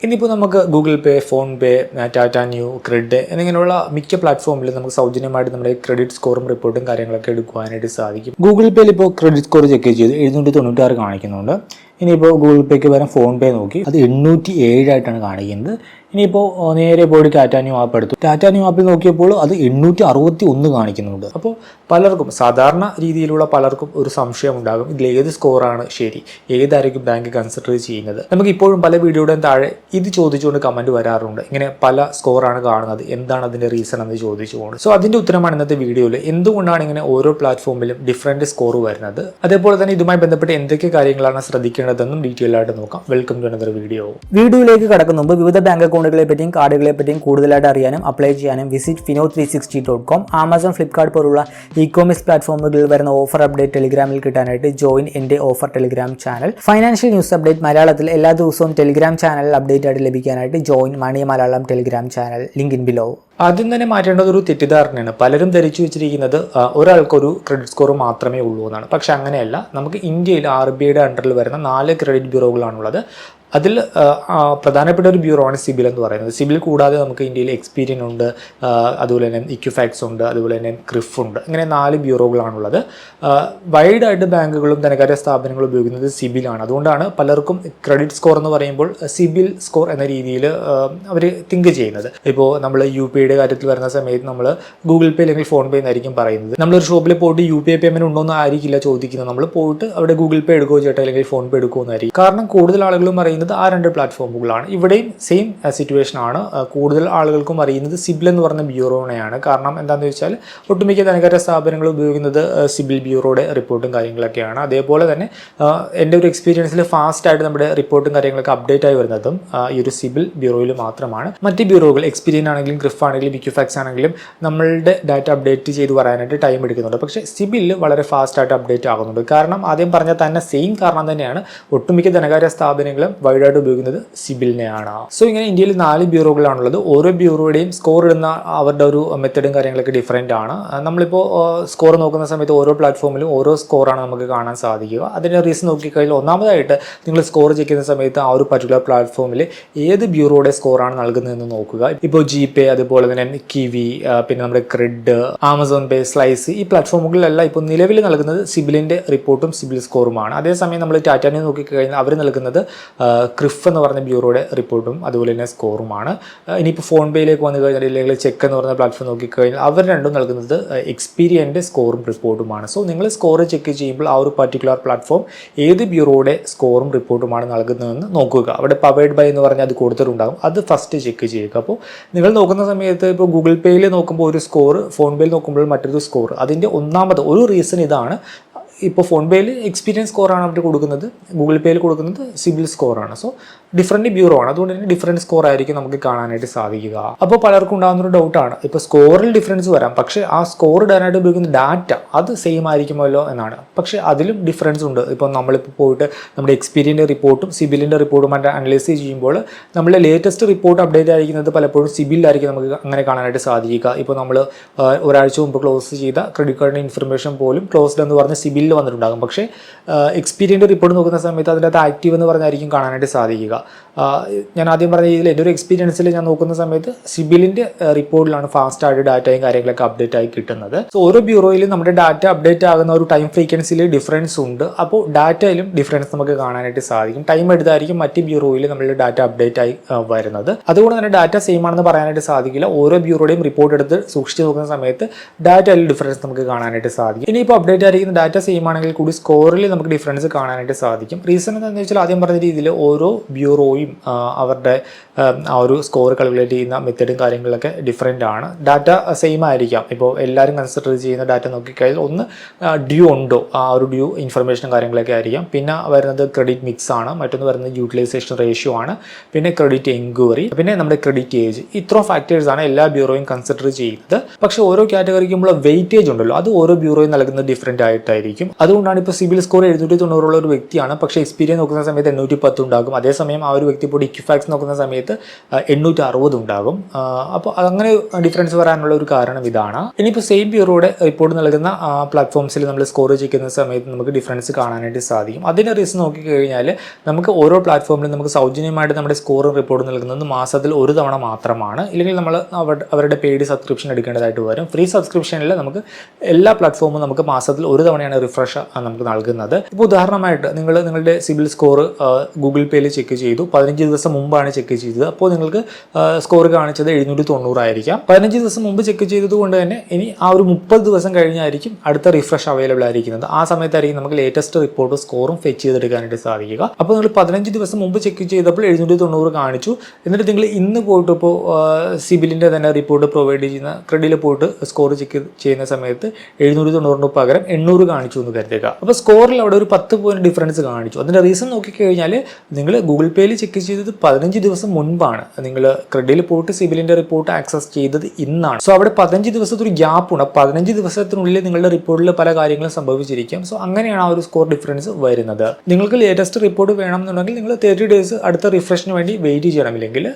ഇനിയിപ്പോൾ നമുക്ക് Google Pay, PhonePe, Tata Neu, credit എന്നിങ്ങനെയുള്ള മിക്ക പ്ലാറ്റ്ഫോമിലും നമുക്ക് സൗജന്യമായിട്ട് നമ്മുടെ ക്രെഡിറ്റ് സ്കോറും റിപ്പോർട്ടും കാര്യങ്ങളൊക്കെ എടുക്കുവാനായിട്ട് സാധിക്കും. ഗൂഗിൾ പേയിൽ ഇപ്പോൾ ക്രെഡിറ്റ് സ്കോർ ചെക്ക് ചെയ്ത് 796 കാണിക്കുന്നുണ്ട്. ഇനിയിപ്പോൾ ഗൂഗിൾ പേക്ക് പകരം ഫോൺ പേ നോക്കി അത് 807 ആയിട്ടാണ് കാണിക്കുന്നത്. ഇനിയിപ്പോൾ നേരെ പോയിട്ട് ടാറ്റ ന്യൂ ആപ്പ് എടുത്തു. ടാറ്റ ന്യൂ ആപ്പിൽ നോക്കിയപ്പോൾ അത് 861 കാണിക്കുന്നുണ്ട്. അപ്പോൾ പലർക്കും, സാധാരണ രീതിയിലുള്ള പലർക്കും ഒരു സംശയം ഉണ്ടാകും, ഇതിൽ ഏത് സ്കോറാണ് ശരി, ഏതായിരിക്കും ബാങ്ക് കൺസിഡർ ചെയ്യുന്നത്. നമുക്ക് ഇപ്പോഴും പല വീഡിയോയുടെയും താഴെ ഇത് ചോദിച്ചുകൊണ്ട് കമൻറ്റ് വരാറുണ്ട്, ഇങ്ങനെ പല സ്കോറാണ് കാണുന്നത്, എന്താണ് അതിൻ്റെ റീസൺ എന്ന് ചോദിച്ചുകൊണ്ട്. സോ അതിൻ്റെ ഉത്തരമാണ് ഇന്നത്തെ വീഡിയോയിൽ. എന്തുകൊണ്ടാണ് ഇങ്ങനെ ഓരോ പ്ലാറ്റ്ഫോമിലും ഡിഫറൻറ്റ് സ്കോർ വരുന്നത്, അതേപോലെ തന്നെ ഇതുമായി ബന്ധപ്പെട്ട് എന്തൊക്കെ കാര്യങ്ങളാണ് ശ്രദ്ധിക്കേണ്ടതെന്നും ഡീറ്റെയിൽ ആയിട്ട് നോക്കാം. Welcome to another video. വീഡിയോയിലേക്ക് കടക്കുന്ന മുമ്പ് വിവിധ ബാങ്ക് അക്കൗണ്ടുകളെ പറ്റിയും കാർഡുകളെ പറ്റിയും കൂടുതലായിട്ട് അറിയാനും അപ്ലൈ ചെയ്യാനും വിസിറ്റ് fino360.com, ആമസോൺ, ഫ്ലിപ്കാർട്ട് പോലുള്ള ഇ-കോമേഴ്സ് പ്ലാറ്റ്ഫോമുകളിൽ വരുന്ന ഓഫർ അപ്ഡേറ്റ് ടെലിഗ്രാമിൽ കിട്ടാനായിട്ട് ജോയിൻ എൻ്റെ offer Telegram channel. Financial news update മലയാളത്തിൽ എല്ലാ ദിവസവും ടെലിഗ്രാം ചാനലിൽ അപ്ഡേറ്റ് ആയിട്ട് ലഭിക്കാനായിട്ട് join money Malayalam Telegram channel, link in below. ആദ്യം തന്നെ മാറ്റേണ്ടത് ഒരു തെറ്റിദ്ധാരണയാണ്. പലരും ധരിച്ചു വെച്ചിരിക്കുന്നത് ഒരാൾക്കൊരു ക്രെഡിറ്റ് സ്കോർ മാത്രമേ ഉള്ളൂ എന്നാണ്. പക്ഷെ അങ്ങനെയല്ല. നമുക്ക് ഇന്ത്യയിൽ RBIയുടെ അണ്ടറിൽ വരുന്ന 4 ക്രെഡിറ്റ് ബ്യൂറോകളാണുള്ളത്. അതിൽ പ്രധാനപ്പെട്ട ഒരു ബ്യൂറോ ആണ് സിബിൽ എന്ന് പറയുന്നത്. സിബിൽ കൂടാതെ നമുക്ക് ഇന്ത്യയിൽ എക്സ്പീരിയൻ ഉണ്ട്, അതുപോലെ തന്നെ ഇക്വിഫാക്സ് ഉണ്ട്, അതുപോലെ തന്നെ ക്രിഫ് ഉണ്ട്. ഇങ്ങനെ 4 ബ്യൂറോകളാണുള്ളത്. വൈഡായിട്ട് ബാങ്കുകളും ധനകാര്യ സ്ഥാപനങ്ങളും ഉപയോഗിക്കുന്നത് സിബിലാണ്. അതുകൊണ്ടാണ് പലർക്കും ക്രെഡിറ്റ് സ്കോർ എന്ന് പറയുമ്പോൾ സിബിൽ സ്കോർ എന്ന രീതിയിൽ അവർ തിങ്ക് ചെയ്യുന്നത്. ഇപ്പോൾ നമ്മൾ UPIയുടെ കാര്യത്തിൽ വരുന്ന സമയത്ത് നമ്മൾ ഗൂഗിൾ പേ അല്ലെങ്കിൽ ഫോൺ പേ എന്നായിരിക്കും പറയുന്നത്. നമ്മളൊരു ഷോപ്പിൽ പോയിട്ട് UPI പേയ്മെൻറ്റ് ഉണ്ടോ എന്ന് ആയിരിക്കില്ല ചോദിക്കുന്നത്. നമ്മൾ പോയിട്ട് അവിടെ ഗൂഗിൾ പേ എടുക്കുമോ ചേട്ടാ അല്ലെങ്കിൽ ഫോൺ പേ എടുക്കുമോ എന്നായിരിക്കും. കാരണം കൂടുതൽ ആളുകളും പറയുന്നത് ആ 2 പ്ലാറ്റ്ഫോമുകളാണ്. ഇവിടെയും സെയിം സിറ്റുവേഷൻ ആണ്. കൂടുതൽ ആളുകൾക്കും അറിയുന്നത് സിബിൽ എന്ന് പറഞ്ഞ ബ്യൂറോനെയാണ്. കാരണം എന്താണെന്ന് വെച്ചാൽ ഒട്ടുമിക്ക ധനകാര്യ സ്ഥാപനങ്ങൾ ഉപയോഗിക്കുന്നത് സിബിൽ ബ്യൂറോയുടെ റിപ്പോർട്ടും കാര്യങ്ങളൊക്കെയാണ്. അതേപോലെ തന്നെ എൻ്റെ ഒരു എക്സ്പീരിയൻസിൽ ഫാസ്റ്റായിട്ട് നമ്മുടെ റിപ്പോർട്ടും കാര്യങ്ങളൊക്കെ അപ്ഡേറ്റ് ആയി വരുന്നതും ഈ ഒരു സിബിൽ ബ്യൂറോയിൽ മാത്രമാണ്. മറ്റ് ബ്യൂറോകൾ എക്സ്പീരിയൻ ആണെങ്കിലും ക്രിഫ് ആണെങ്കിലും ഇക്വിഫാക്സ് ആണെങ്കിലും നമ്മളുടെ ഡാറ്റ അപ്ഡേറ്റ് ചെയ്ത് വരാനായിട്ട് ടൈം എടുക്കുന്നുണ്ട്. പക്ഷേ സിബിൽ വളരെ ഫാസ്റ്റായിട്ട് അപ്ഡേറ്റ് ആകുന്നുണ്ട്. കാരണം ആദ്യം പറഞ്ഞാൽ തന്നെ സെയിം കാരണം തന്നെയാണ്. ഒട്ടുമിക്ക ധനകാര്യ സ്ഥാപനങ്ങളും വൈഡായിട്ട് ഉപയോഗിക്കുന്നത് സിബിലിനെയാണ്. സോ ഇങ്ങനെ ഇന്ത്യയിൽ 4 ബ്യൂറോകളാണുള്ളത്. ഓരോ ബ്യൂറോയുടെയും സ്കോർ ഇടുന്ന അവരുടെ ഒരു മെത്തഡും കാര്യങ്ങളൊക്കെ ഡിഫറെൻ്റ് ആണ്. നമ്മളിപ്പോൾ സ്കോർ നോക്കുന്ന സമയത്ത് ഓരോ പ്ലാറ്റ്ഫോമിലും ഓരോ സ്കോറാണ് നമുക്ക് കാണാൻ സാധിക്കുക. അതിൻ്റെ റീസൺ നോക്കിക്കഴിഞ്ഞാൽ ഒന്നാമതായിട്ട് നിങ്ങൾ സ്കോർ ചെക്ക് ചെയ്യുന്ന സമയത്ത് ആ ഒരു പർട്ടിക്കുലർ പ്ലാറ്റ്ഫോമിൽ ഏത് ബ്യൂറോയുടെ സ്കോറാണ് നൽകുന്നതെന്ന് നോക്കുക. ഇപ്പോൾ GPay, അതുപോലെ തന്നെ കിവി, പിന്നെ നമ്മുടെ ക്രെഡിറ്റ്, ആമസോൺ പേ, സ്ലൈസ്, ഈ പ്ലാറ്റ്ഫോമുകളിലെല്ലാം ഇപ്പോൾ നിലവിൽ നൽകുന്നത് സിബിലിൻ്റെ റിപ്പോർട്ടും സിബിൽ സ്കോറുമാണ്. അതേസമയം നമ്മൾ ടാറ്റ ന്യൂ നോക്കിക്കഴിഞ്ഞാൽ അവർ നൽകുന്നത് ക്രിഫ് എന്ന് പറഞ്ഞ ബ്യൂറോയുടെ റിപ്പോർട്ടും അതുപോലെ തന്നെ സ്കോറുമാണ്. ഇനിയിപ്പോൾ ഫോൺ പേയിലേക്ക് വന്നു കഴിഞ്ഞാൽ അല്ലെങ്കിൽ ചെക്ക് എന്ന് പറഞ്ഞ പ്ലാറ്റ്ഫോം നോക്കിക്കഴിഞ്ഞാൽ അവർ രണ്ടും നൽകുന്നത് എക്സ്പീരിയൻ്റെ സ്കോറും റിപ്പോർട്ടുമാണ്. സോ നിങ്ങൾ സ്കോർ ചെക്ക് ചെയ്യുമ്പോൾ ആ ഒരു പർട്ടിക്കുലർ പ്ലാറ്റ്ഫോം ഏത് ബ്യൂറോയുടെ സ്കോറും റിപ്പോർട്ടുമാണ് നൽകുന്നതെന്ന് നോക്കുക. അവിടെ പവേഡ് ബൈ എന്ന് പറഞ്ഞാൽ അത് കൊടുത്തിട്ടുണ്ടാകും. അത് ഫസ്റ്റ് ചെക്ക് ചെയ്യുക. അപ്പോൾ നിങ്ങൾ നോക്കുന്ന സമയത്ത് ഇപ്പോൾ ഗൂഗിൾ പേയിൽ നോക്കുമ്പോൾ ഒരു സ്കോർ, ഫോൺ പേയിൽ നോക്കുമ്പോൾ മറ്റൊരു സ്കോർ. അതിൻ്റെ ഒന്നാമത് ഒരു റീസൺ ഇതാണ്. ഇപ്പോൾ ഫോൺ പേയിൽ എക്സ്പീരിയൻസ് സ്കോറാണ് അവർ കൊടുക്കുന്നത്, ഗൂഗിൾ പേയിൽ കൊടുക്കുന്നത് സിബിൽ സ്കോറാണ്. സോ ഡിഫറൻറ്റ് ബ്യൂറോ ആണ്. അതുകൊണ്ട് തന്നെ ഡിഫറൻറ്റ് സ്കോർ ആയിരിക്കും നമുക്ക് കാണാനായിട്ട് സാധിക്കുക. അപ്പോൾ പലർക്കും ഉണ്ടാകുന്നൊരു ഡൗട്ടാണ്, ഇപ്പോൾ സ്കോറിൽ ഡിഫറൻസ് വരാം, പക്ഷേ ആ സ്കോർ ഇടാനായിട്ട് ഉപയോഗിക്കുന്ന ഡാറ്റ അത് സെയിം ആയിരിക്കുമല്ലോ എന്നാണ്. പക്ഷേ അതിലും ഡിഫറൻസ് ഉണ്ട്. ഇപ്പോൾ നമ്മളിപ്പോൾ പോയിട്ട് നമ്മുടെ എക്സ്പീരിയൻ്റെ റിപ്പോർട്ടും സിബിലിൻ്റെ റിപ്പോർട്ടും അനലൈസ് ചെയ്യുമ്പോൾ നമ്മുടെ ലേറ്റസ്റ്റ് റിപ്പോർട്ട് അപ്ഡേറ്റ് ആയിരിക്കുന്നത് പലപ്പോഴും സിബിലായിരിക്കും നമുക്ക് അങ്ങനെ കാണാനായിട്ട് സാധിക്കുക. ഇപ്പോൾ നമ്മൾ ഒരാഴ്ച മുമ്പ് ക്ലോസ് ചെയ്ത ക്രെഡിറ്റ് കാർഡിൻ്റെ ഇൻഫർമേഷൻ പോലും ക്ലോസ്ഡ് എന്ന് പറഞ്ഞ് സിബിലിൽ വന്നിട്ടുണ്ടാകും. പക്ഷേ എക്സ്പീരിയൻ്റെ റിപ്പോർട്ട് നോക്കുന്ന സമയത്ത് അതിൻ്റെ അത് ആക്റ്റീവ് എന്ന് പറഞ്ഞായിരിക്കും കാണാനായിട്ട് സാധിക്കുക. ഞാൻ ആദ്യം പറഞ്ഞ രീതിയിൽ എൻ്റെ ഒരു എക്സ്പീരിയൻസിൽ ഞാൻ നോക്കുന്ന സമയത്ത് സിബിലിൻ്റെ റിപ്പോർട്ടിലാണ് ഫാസ്റ്റായിട്ട് ഡാറ്റയും കാര്യങ്ങളൊക്കെ അപ്ഡേറ്റ് ആയി കിട്ടുന്നത്. സോ ഓരോ ബ്യൂറോയിലും നമ്മുടെ ഡാറ്റ അപ്ഡേറ്റ് ആകുന്ന ഒരു ടൈം ഫ്രീക്വൻസിയിൽ ഡിഫറൻസ് ഉണ്ട്. അപ്പോൾ ഡാറ്റയിലും ഡിഫറൻസ് നമുക്ക് കാണാനായിട്ട് സാധിക്കും. ടൈം എടുത്തായിരിക്കും മറ്റ് ബ്യൂറോയിൽ നമ്മളുടെ ഡാറ്റ അപ്ഡേറ്റ് ആയി വരുന്നത്. അതുകൊണ്ട് തന്നെ ഡാറ്റ സെയിം ആണെന്ന് പറയാനായിട്ട് സാധിക്കില്ല. ഓരോ ബ്യൂറോയുടെയും റിപ്പോർട്ട് എടുത്ത് സൂക്ഷിച്ച് നോക്കുന്ന സമയത്ത് ഡാറ്റയിൽ ഡിഫറൻസ് നമുക്ക് കാണാനായിട്ട് സാധിക്കും. ഇനിയിപ്പോൾ അപ്ഡേറ്റ് ആയിരിക്കുന്ന ഡാറ്റ സെയിം ആണെങ്കിൽ കൂടി സ്കോറിൽ നമുക്ക് ഡിഫറൻസ് കാണാനായിട്ട് സാധിക്കും. റീസൺ എന്താണെന്ന് വെച്ചാൽ ആദ്യം പറഞ്ഞ രീതിയിൽ ഓരോ ബ്യൂറോയും അവരുടെ ആ ഒരു സ്കോർ കാൽക്കുലേറ്റ് ചെയ്യുന്ന മെത്തേഡും കാര്യങ്ങളൊക്കെ ഡിഫറെൻ്റ് ആണ്. ഡാറ്റ സെയിം ആയിരിക്കാം. ഇപ്പോൾ എല്ലാവരും കൺസിഡർ ചെയ്യുന്ന ഡാറ്റ നോക്കിക്കഴിഞ്ഞാൽ ഒന്ന് ഡ്യൂ ഉണ്ടോ, ആ ഒരു ഡ്യൂ ഇൻഫർമേഷനും കാര്യങ്ങളൊക്കെ ആയിരിക്കാം. പിന്നെ വരുന്നത് ക്രെഡിറ്റ് മിക്സ് ആണ്, മറ്റൊന്ന് വരുന്നത് യൂട്ടിലൈസേഷൻ റേഷ്യോ ആണ്, പിന്നെ ക്രെഡിറ്റ് എൻക്വയറി, പിന്നെ നമ്മുടെ ക്രെഡിറ്റ് ഏജ്. ഇത്രയും ഫാക്ടേഴ്സാണ് എല്ലാ ബ്യൂറോയും കൺസിഡർ ചെയ്യുന്നത്. പക്ഷേ ഓരോ കാറ്റഗറിക്കുമ്പോൾ വെയിറ്റേജ് ഉണ്ടല്ലോ, അത് ഓരോ ബ്യൂറോയും നൽകുന്നത് ഡിഫറെൻ്റ് ആയിട്ടായിരിക്കും. സാധിക്കും. അതുകൊണ്ടാണ് ഇപ്പോൾ സിബിൽ സ്കോർ 790 ഒരു വ്യക്തിയാണ്, പക്ഷേ എക്സ്പീരിയൻസ് നോക്കുന്ന സമയത്ത് 810 ഉണ്ടാകും. അതേസമയം ആ ഒരു വ്യക്തി ഇപ്പോൾ ഇക്വിഫാക്സ് നോക്കുന്ന സമയത്ത് 860 ഉണ്ടാകും. അപ്പോൾ അങ്ങനെ ഡിഫറൻസ് വരാനുള്ള ഒരു കാരണം ഇതാണ്. ഇനിയിപ്പോൾ സെയിം ബ്യൂറോയുടെ റിപ്പോർട്ട് നൽകുന്ന പ്ലാറ്റ്ഫോംസിൽ നമ്മൾ സ്കോർ ചെയ്യുന്ന സമയത്ത് നമുക്ക് ഡിഫറൻസ് കാണാനായിട്ട് സാധിക്കും. അതിൻ്റെ റീസൺ നോക്കിക്കഴിഞ്ഞാൽ നമുക്ക് ഓരോ പ്ലാറ്റ്ഫോമിലും നമുക്ക് സൗജന്യമായിട്ട് നമ്മുടെ സ്കോറും റിപ്പോർട്ട് നൽകുന്നത് മാസത്തിൽ ഒരു തവണ മാത്രമാണ്. ഇല്ലെങ്കിൽ നമ്മൾ അവരുടെ പെയ്ഡ് സബ്സ്ക്രിപ്ഷൻ എടുക്കേണ്ടതായിട്ട് വരും. ഫ്രീ സബ്സ്ക്രിപ്ഷനിൽ നമുക്ക് എല്ലാ പ്ലാറ്റ്ഫോമും നമുക്ക് മാസത്തിൽ ഒരു തവണയാണ് റിഫ്രഷ് നമുക്ക് നൽകുന്നത്. ഇപ്പോൾ ഉദാഹരണമായിട്ട് നിങ്ങളുടെ സിബിൽ സ്കോർ ഗൂഗിൾ പേയിൽ ചെക്ക് ചെയ്തു, 15 ദിവസം മുമ്പാണ് ചെക്ക് ചെയ്തത്. അപ്പോൾ നിങ്ങൾക്ക് സ്കോർ കാണിച്ചത് 790 ആയിരിക്കാം. 15 ദിവസം മുമ്പ് ചെക്ക് ചെയ്തത് കൊണ്ട് തന്നെ ഇനി ആ ഒരു 30 ദിവസം കഴിഞ്ഞായിരിക്കും അടുത്ത റിഫ്രഷ് അവൈലബിൾ ആയിരിക്കുന്നത്. ആ സമയത്തായിരിക്കും നമുക്ക് ലേറ്റസ്റ്റ് റിപ്പോർട്ട് സ്കോറും ഫെച്ച് ചെയ്തെടുക്കാനായിട്ട് സാധിക്കുക. അപ്പോൾ നിങ്ങൾ 15 ദിവസം മുമ്പ് ചെക്ക് ചെയ്തപ്പോൾ 790 കാണിച്ചു. എന്നിട്ട് നിങ്ങൾ ഇന്ന് പോയിട്ട് ഇപ്പോൾ സിബിലിൻ്റെ തന്നെ റിപ്പോർട്ട് പ്രൊവൈഡ് ചെയ്യുന്ന ക്രെഡിറ്റിൽ പോയിട്ട് സ്കോർ ചെക്ക് ചെയ്യുന്ന സമയത്ത് 790 പകരം 800 കാണിച്ചു എന്ന് കരുതുക. അപ്പോൾ സ്കോറിൽ അവിടെ ഒരു 10 പോയിന്റ് ഡിഫറൻസ് കാണിച്ചു. അതിൻ്റെ റീസൺ നോക്കിക്കഴിഞ്ഞാൽ നിങ്ങൾ ഗൂഗിൾ പേയിൽ ചെക്ക് ചെയ്തത് 15 ദിവസം മുൻപാണ്. നിങ്ങൾ ക്രെഡിറ്റിൽ പോയിട്ട് സിബിലിൻ്റെ റിപ്പോർട്ട് ആക്സസ് ചെയ്തത് ഇന്നാണ്. സോ അവിടെ 15 ദിവസത്തെ ഒരു ഗ്യാപ്പുണ്ട്. 15 ദിവസത്തിനുള്ളിൽ നിങ്ങളുടെ റിപ്പോർട്ടിൽ പല കാര്യങ്ങളും സംഭവിച്ചിരിക്കും. സോ അങ്ങനെയാണ് ആ ഒരു സ്കോർ ഡിഫറൻസ് വരുന്നത്. നിങ്ങൾക്ക് ലേറ്റസ്റ്റ് റിപ്പോർട്ട് വേണമെന്നുണ്ടെങ്കിൽ നിങ്ങൾ 30 ഡേയ്സ് അടുത്ത റിഫ്രഷിന് വേണ്ടി വെയിറ്റ് ചെയ്യണമില്ലെങ്കിൽ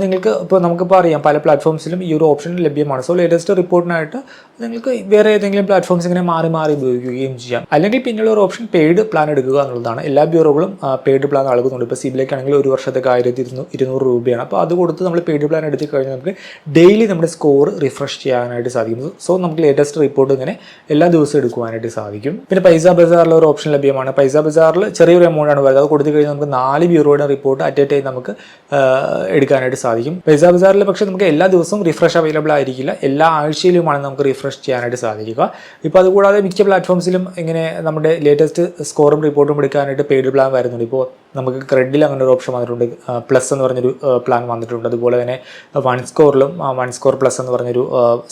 നിങ്ങൾക്ക് ഇപ്പോൾ നമുക്കിപ്പോൾ അറിയാം പല പ്ലാറ്റ്ഫോംസിലും ഈ ഒരു ഓപ്ഷൻ ലഭ്യമാണ്. സോ ലേറ്റസ്റ്റ് റിപ്പോർട്ടിനായിട്ട് നിങ്ങൾക്ക് വേറെ ഏതെങ്കിലും പ്ലാറ്റ്ഫോംസ് ഇങ്ങനെ മാറി ഉപയോഗിക്കുകയും ചെയ്യാം. അല്ലെങ്കിൽ പിന്നെയുള്ള ഒരു ഓപ്ഷൻ പെയ്ഡ് പ്ലാൻ എടുക്കുക എന്നുള്ളതാണ്. എല്ലാ ബ്യൂറോകളും പെയ്ഡ് പ്ലാൻ നൽകുന്നുണ്ട്. ഇപ്പോൾ സിബിലേക്കാണെങ്കിൽ ഒരു വർഷത്തേക്ക് 1200 രൂപയാണ്. അപ്പോൾ അത് കൊടുത്ത് നമ്മൾ പെയ്ഡ് പ്ലാൻ എടുത്ത് കഴിഞ്ഞാൽ നമുക്ക് ഡെയിലി നമ്മുടെ സ്കോർ റിഫ്രഷ് ചെയ്യാനായിട്ട് സാധിക്കും. സോ നമുക്ക് ലേറ്റസ്റ്റ് റിപ്പോർട്ട് ഇങ്ങനെ എല്ലാ ദിവസവും എടുക്കുവാനായിട്ട് സാധിക്കും. പിന്നെ പൈസ ബസാറിൽ ഒരു ഓപ്ഷൻ ലഭ്യമാണ്. പൈസ ബസാറിൽ ചെറിയൊരു എമൗണ്ട് ആണ് വരുന്നത്. അത് കൊടുത്തു കഴിഞ്ഞാൽ നമുക്ക് 4 ബ്യൂറോയുടെ റിപ്പോർട്ട് അറ്റ് എ ടൈം നമുക്ക് എടുക്കാനായിട്ട് സാധിക്കും. പൈസ ബസാറിൽ പക്ഷേ നമുക്ക് എല്ലാ ദിവസവും റിഫ്രഷ് അവൈലബിൾ ആയിരിക്കില്ല. എല്ലാ ആഴ്ചയിലുമാണ് നമുക്ക് റിഫ്രഷ് ചെയ്യാനായിട്ട് സാധിക്കുക. ഇപ്പോൾ അതുകൂടാതെ മിക്ക പ്ലാറ്റ്ഫോംസിലും ഇങ്ങനെ നമ്മുടെ ലേറ്റസ്റ്റ് സ്കോറും റിപ്പോർട്ടും എടുക്കാനായിട്ട് പെയ്ഡ് പ്ലാൻ വരുന്നുണ്ട്. ഇപ്പോൾ നമുക്ക് ക്രെഡിൽ അങ്ങനെ ഒരു ഓപ്ഷൻ വന്നിട്ടുണ്ട്. പ്ലസ് എന്ന് പറഞ്ഞൊരു പ്ലാൻ വന്നിട്ടുണ്ട്. അതുപോലെ തന്നെ വൺ സ്കോർ പ്ലസ് എന്ന് പറഞ്ഞൊരു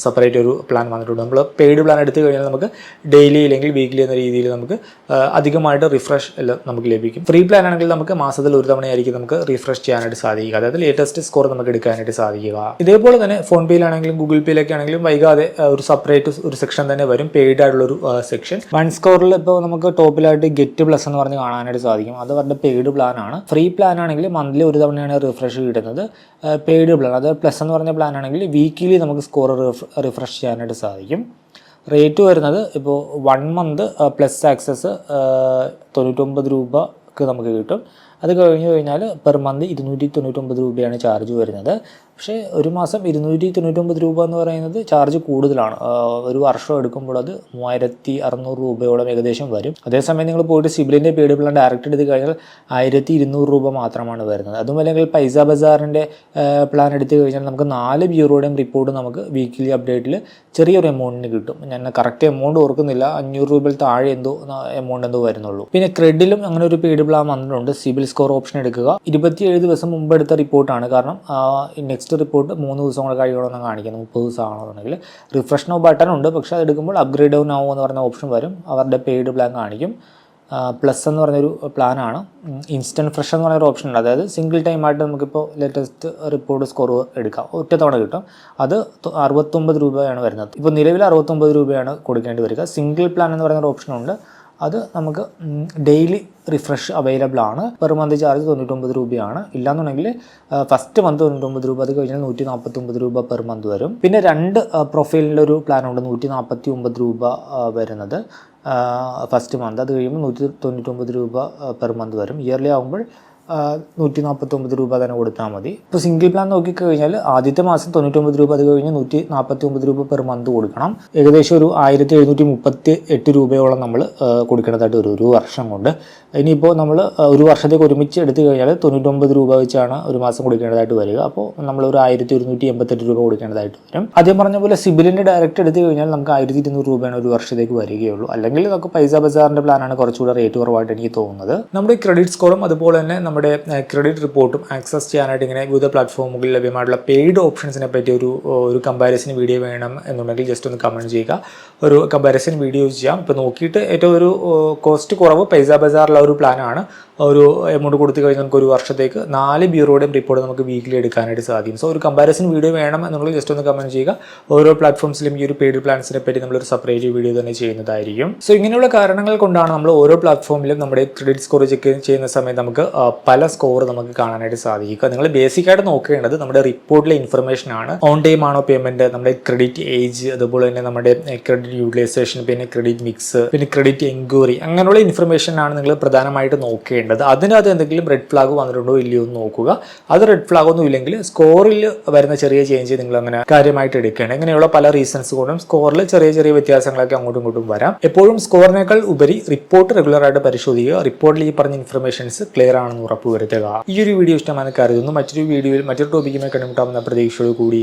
സെപ്പറേറ്റ് ഒരു പ്ലാൻ വന്നിട്ടുണ്ട്. നമ്മൾ പെയ്ഡ് പ്ലാൻ എടുത്തു കഴിഞ്ഞാൽ നമുക്ക് ഡെയിലി അല്ലെങ്കിൽ വീക്ക്ലി എന്ന രീതിയിൽ നമുക്ക് അധികമായിട്ട് റിഫ്രഷ് എല്ലാം നമുക്ക് ലഭിക്കും. ഫ്രീ പ്ലാൻ ആണെങ്കിൽ നമുക്ക് മാസത്തിൽ ഒരു തവണയായിരിക്കും നമുക്ക് റിഫ്രഷ് ചെയ്യാനായിട്ട് സാധിക്കുക. അതായത് ലേറ്റസ്റ്റ് സ്കോർ നമുക്ക് എടുക്കാനായിട്ട് സാധിക്കുക. ഇതേപോലെ തന്നെ ഫോൺ പേയിലാണെങ്കിലും ഗൂഗിൾ പേയിലൊക്കെ ആണെങ്കിലും വൈകാതെ ഒരു സെപ്പറേറ്റ് ഒരു സെക്ഷൻ തന്നെ വരും, പെയ്ഡ് ആയിട്ടുള്ളൊരു സെക്ഷൻ. വൺ സ്കോറിൽ ഇപ്പോൾ നമുക്ക് ടോപ്പിലായിട്ട് ഗെറ്റ് പ്ലസ് എന്ന് പറഞ്ഞ് കാണാനായിട്ട് സാധിക്കും. അത് അവരുടെ പെയ്ഡ് പ്ലാൻ ആണ്. ഫ്രീ പ്ലാൻ ആണെങ്കിൽ മന്ത്ലി ഒരു തവണയാണ് റിഫ്രഷ് കിട്ടുന്നത്. പെയ്ഡ് പ്ലാൻ അത് പ്ലസ് എന്ന് പറഞ്ഞ പ്ലാൻ ആണെങ്കിൽ വീക്കിലി നമുക്ക് സ്കോർ റിഫ്രഷ് ചെയ്യാനായിട്ട് സാധിക്കും. റേറ്റ് വരുന്നത് ഇപ്പോൾ 1 മന്ത് പ്ലസ് ആക്സസ് 99 രൂപക്ക് നമുക്ക് കിട്ടും. അത് കഴിഞ്ഞ് കഴിഞ്ഞാൽ പെർ മന്ത് 299 രൂപയാണ് ചാർജ് വരുന്നത്. പക്ഷേ ഒരു മാസം 299 രൂപ എന്ന് പറയുന്നത് ചാർജ് കൂടുതലാണ്. ഒരു വർഷം എടുക്കുമ്പോൾ അത് 3600 രൂപയോളം ഏകദേശം വരും. അതേസമയം നിങ്ങൾ പോയിട്ട് സിബിലിൻ്റെ പെയ്ഡ് പ്ലാൻ ഡയറക്റ്റ് എടുത്ത് കഴിഞ്ഞാൽ 1200 രൂപ മാത്രമാണ് വരുന്നത്. അതും അല്ലെങ്കിൽ പൈസ ബസാറിൻ്റെ പ്ലാൻ എടുത്തു കഴിഞ്ഞാൽ നമുക്ക് 4 ബ്യൂറോയുടെയും റിപ്പോർട്ട് നമുക്ക് വീക്കിലി അപ്ഡേറ്റിൽ ചെറിയൊരു എമൗണ്ടിന് കിട്ടും. ഞാൻ കറക്റ്റ് എമൗണ്ട് ഓർക്കുന്നില്ല, 500 രൂപയിൽ താഴെ എമൗണ്ട് എന്തോ വരുന്നുള്ളൂ. പിന്നെ ക്രെഡിലും അങ്ങനെ ഒരു പെയ്ഡ് പ്ലാൻ വന്നിട്ടുണ്ട്. സിബിൽ സ്കോർ ഓപ്ഷൻ എടുക്കുക. 27 ദിവസം മുമ്പ് എടുത്ത റിപ്പോർട്ടാണ്. കാരണം നെക്സ്റ്റ് റിപ്പോർട്ട് 3 ദിവസം കൂടെ കഴിയണമെന്ന് കാണിക്കുന്നത്. 30 ദിവസം ആണെന്നുണ്ടെങ്കിൽ റിഫ്രഷ് നോ ബട്ടൺ ഉണ്ട്. പക്ഷേ അത് എടുക്കുമ്പോൾ അപ്ഗ്രേഡ് ഡൗൺ ആവും എന്ന് പറഞ്ഞ ഓപ്ഷൻ വരും. അവരുടെ പെയ്ഡ് പ്ലാൻ കാണിക്കും. പ്ലസ് എന്ന് പറഞ്ഞൊരു പ്ലാനാണ്. ഇൻസ്റ്റൻറ്റ് ഫ്രഷ് എന്ന് പറഞ്ഞൊരു ഓപ്ഷൻ ഉണ്ട്. അതായത് സിംഗിൾ ടൈം ആയിട്ട് നമുക്കിപ്പോൾ ലേറ്റസ്റ്റ് റിപ്പോർട്ട് സ്കോർ എടുക്കാം, ഒറ്റ തവണ കിട്ടും. അത് 69 രൂപയാണ് വരുന്നത്. ഇപ്പോൾ നിലവിൽ 69 രൂപയാണ് കൊടുക്കേണ്ടി വരിക. സിംഗിൾ പ്ലാൻ എന്ന് പറയുന്നൊരു ഓപ്ഷനുണ്ട്. അത് നമുക്ക് ഡെയിലി റിഫ്രഷ് അവൈലബിൾ ആണ്. പെർ മന്ത് ചാർജ് 99 രൂപയാണ്. ഇല്ലാന്നുണ്ടെങ്കിൽ ഫസ്റ്റ് മന്ത് 99 രൂപ, അത് കഴിഞ്ഞാൽ 149 രൂപ പെർ മന്ത് വരും. പിന്നെ 2 പ്രൊഫൈലിൻ്റെ ഒരു പ്ലാനുണ്ട്, 149 രൂപ വരുന്നത് ഫസ്റ്റ് മന്ത്. അത് കഴിയുമ്പോൾ 199 രൂപ പെർ മന്ത് വരും. ഇയർലി ആകുമ്പോൾ 149 രൂപ തന്നെ കൊടുത്താൽ മതി. ഇപ്പോൾ സിംഗിൾ പ്ലാൻ നോക്കിക്കഴിഞ്ഞാൽ ആദ്യത്തെ മാസം 99 രൂപ, അത് കഴിഞ്ഞ് 149 രൂപ പെർ മന്ത് കൊടുക്കണം. ഏകദേശം ഒരു 1738 രൂപയോളം നമ്മൾ കൊടുക്കേണ്ടതായിട്ട് ഒരു വർഷം കൊണ്ട്. ഇനിയിപ്പോൾ നമ്മൾ ഒരു വർഷത്തേക്ക് ഒരുമിച്ച് എടുത്തു കഴിഞ്ഞാൽ 99 രൂപ വെച്ചാണ് ഒരു മാസം കൊടുക്കേണ്ടതായിട്ട് വരിക. അപ്പോൾ നമ്മൾ ഒരു 1188 രൂപ കൊടുക്കേണ്ടതായിട്ട് വരും. ആദ്യം പറഞ്ഞ പോലെ സിബിലിൻ്റെ ഡയറക്റ്റ് എടുത്തു കഴിഞ്ഞാൽ നമുക്ക് 1200 രൂപയാണ് ഒരു വർഷത്തേക്ക് വരികയുള്ളൂ. അല്ലെങ്കിൽ നമുക്ക് പൈസ ബസാറിൻ്റെ പ്ലാനാണ് കുറച്ചുകൂടെ റേറ്റ് കുറവായിട്ട് എനിക്ക് തോന്നുന്നത്. നമ്മുടെ ക്രെഡിറ്റ് സ്കോറും അതുപോലെ തന്നെ നമ്മുടെ ക്രെഡിറ്റ് റിപ്പോർട്ടും ആക്സസ് ചെയ്യാനായിട്ട് ഇങ്ങനെ വിവിധ പ്ലാറ്റ്ഫോമുകളിൽ ലഭ്യമായിട്ടുള്ള പെയ്ഡ് ഓപ്ഷൻസിനെ പറ്റി ഒരു കമ്പാരിസൺ വീഡിയോ വേണം എന്നുണ്ടെങ്കിൽ ജസ്റ്റ് ഒന്ന് കമൻറ്റ് ചെയ്യുക. ഒരു കമ്പാരിസൺ വീഡിയോ ചെയ്യാം. ഇപ്പോൾ നോക്കിയിട്ട് ഏറ്റവും ഒരു കോസ്റ്റ് കുറവ് പൈസ ബസാറിലുള്ള ഒരു പ്ലാനാണ്. ഒരു എമൗണ്ട് കൊടുത്തു കഴിഞ്ഞാൽ നമുക്ക് ഒരു വർഷത്തേക്ക് 4 ബ്യൂറോയുടെയും റിപ്പോർട്ട് നമുക്ക് വീക്കിലി എടുക്കാനായിട്ട് സാധിക്കും. സോ ഒരു കമ്പാരിസൺ വീഡിയോ വേണം എന്നുള്ളത് ജസ്റ്റ് ഒന്ന് കമൻറ്റ് ചെയ്യുക. ഓരോ പ്ലാറ്റ്ഫോംസിലും ഈ ഒരു പെയ്ഡ് പ്ലാൻസിനെ പറ്റി നമ്മളൊരു സെപ്പറേറ്റ് വീഡിയോ തന്നെ ചെയ്യുന്നതായിരിക്കും. സോ ഇങ്ങനെയുള്ള കാരണങ്ങൾ കൊണ്ടാണ് നമ്മൾ ഓരോ പ്ലാറ്റ്ഫോമിലും നമ്മുടെ ക്രെഡിറ്റ് സ്കോർ ചെക്ക് ചെയ്യുന്ന സമയത്ത് നമുക്ക് പല സ്കോർ നമുക്ക് കാണാനായിട്ട് സാധിക്കുക. നിങ്ങൾ ബേസിക് ആയിട്ട് നോക്കേണ്ടത് നമ്മുടെ റിപ്പോർട്ടിലെ ഇൻഫർമേഷൻ ആണ്. ഓൺ ടൈം ആണോ പേയ്മെന്റ്, നമ്മുടെ ക്രെഡിറ്റ് ഏജ്, അതുപോലെ തന്നെ നമ്മുടെ ക്രെഡിറ്റ് യൂട്ടിലൈസേഷൻ, പിന്നെ ക്രെഡിറ്റ് മിക്സ്, പിന്നെ ക്രെഡിറ്റ് എൻക്വയറി, അങ്ങനെയുള്ള ഇൻഫർമേഷൻ ആണ് നിങ്ങൾ പ്രധാനമായിട്ട് നോക്കേണ്ടത്. അതിനകത്ത് എന്തെങ്കിലും റെഡ് ഫ്ലാഗ് വന്നിട്ടുണ്ടോ ഇല്ലയോ എന്ന് നോക്കുക. അത് റെഡ് ഫ്ലാഗ് ഒന്നും ഇല്ലെങ്കിൽ സ്കോറിൽ വരുന്ന ചെറിയ ചേഞ്ച് നിങ്ങൾ അങ്ങനെ കാര്യമായിട്ട് എടുക്കേണ്ടത്. ഇങ്ങനെയുള്ള പല റീസൺസ് കൊണ്ടും സ്കോറിൽ ചെറിയ ചെറിയ വ്യത്യാസങ്ങളൊക്കെ അങ്ങോട്ടും ഇങ്ങോട്ടും വരാം. എപ്പോഴും സ്കോറിനേക്കാൾ ഉപരി റിപ്പോർട്ട് റെഗുലർ ആയിട്ട് പരിശോധിക്കുക. റിപ്പോർട്ടിൽ ഈ പറഞ്ഞ ഇൻഫർമേഷൻസ് ക്ലിയർ ആണെന്ന് ഉറപ്പുവരുത്തുക. ഈ ഒരു വീഡിയോ ഇഷ്ടമാണെന്ന് കരുതുന്നു. മറ്റൊരു വീഡിയോയിൽ മറ്റൊരു ടോപ്പിക്കുമായി കണ്ടുമുട്ടാമെന്ന പ്രതീക്ഷയോട് കൂടി